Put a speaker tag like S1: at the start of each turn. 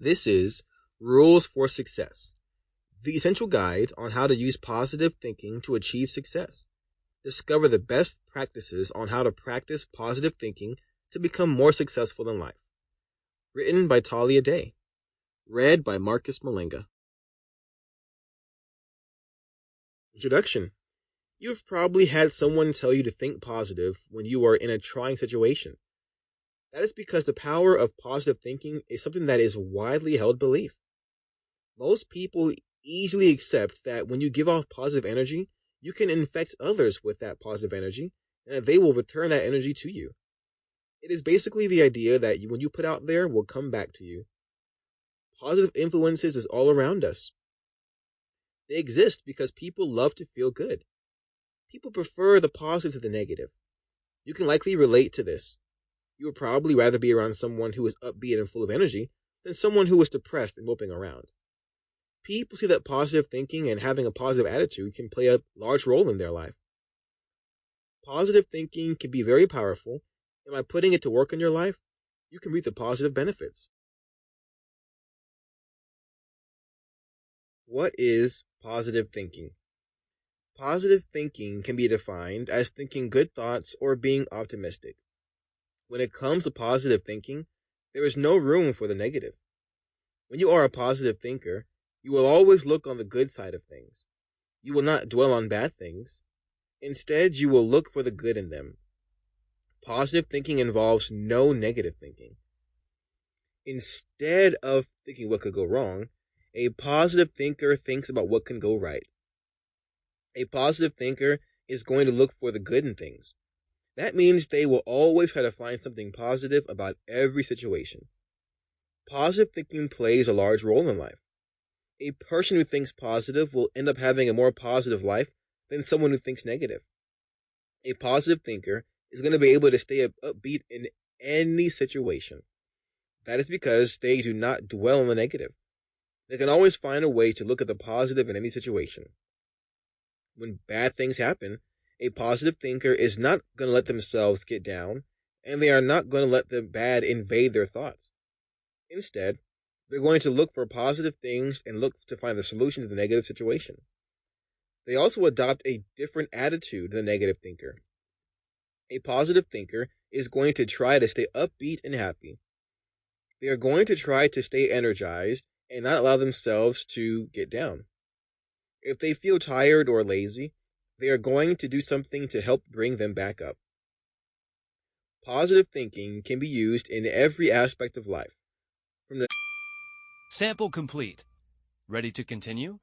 S1: This is Rules for Success, the essential guide on how to use positive thinking to achieve success. Discover the best practices on how to practice positive thinking to become more successful in life. Written by Tahlia Day. Read by Mulenga. Introduction. You've probably had someone tell you to think positive when you are in a trying situation. That is because the power of positive thinking is something that is widely held belief. Most people easily accept that when you give off positive energy, you can infect others with that positive energy, and that they will return that energy to you. It is basically the idea that when you put out there will come back to you. Positive influences is all around us. They exist because people love to feel good. People prefer the positive to the negative. You can likely relate to this. You would probably rather be around someone who is upbeat and full of energy than someone who is depressed and moping around. People see that positive thinking and having a positive attitude can play a large role in their life. Positive thinking can be very powerful, and by putting it to work in your life, you can reap the positive benefits. What is positive thinking? Positive thinking can be defined as thinking good thoughts or being optimistic. When it comes to positive thinking, there is no room for the negative. When you are a positive thinker, you will always look on the good side of things. You will not dwell on bad things. Instead, you will look for the good in them. Positive thinking involves no negative thinking. Instead of thinking what could go wrong, a positive thinker thinks about what can go right. A positive thinker is going to look for the good in things. That means they will always try to find something positive about every situation. Positive thinking plays a large role in life. A person who thinks positive will end up having a more positive life than someone who thinks negative. A positive thinker is going to be able to stay upbeat in any situation. That is because they do not dwell on the negative. They can always find a way to look at the positive in any situation. When bad things happen, a positive thinker is not going to let themselves get down, and they are not going to let the bad invade their thoughts. Instead, they're going to look for positive things and look to find the solution to the negative situation. They also adopt a different attitude than the negative thinker. A positive thinker is going to try to stay upbeat and happy. They are going to try to stay energized and not allow themselves to get down. If they feel tired or lazy, they are going to do something to help bring them back up. Positive thinking can be used in every aspect of life.
S2: Sample complete. Ready to continue?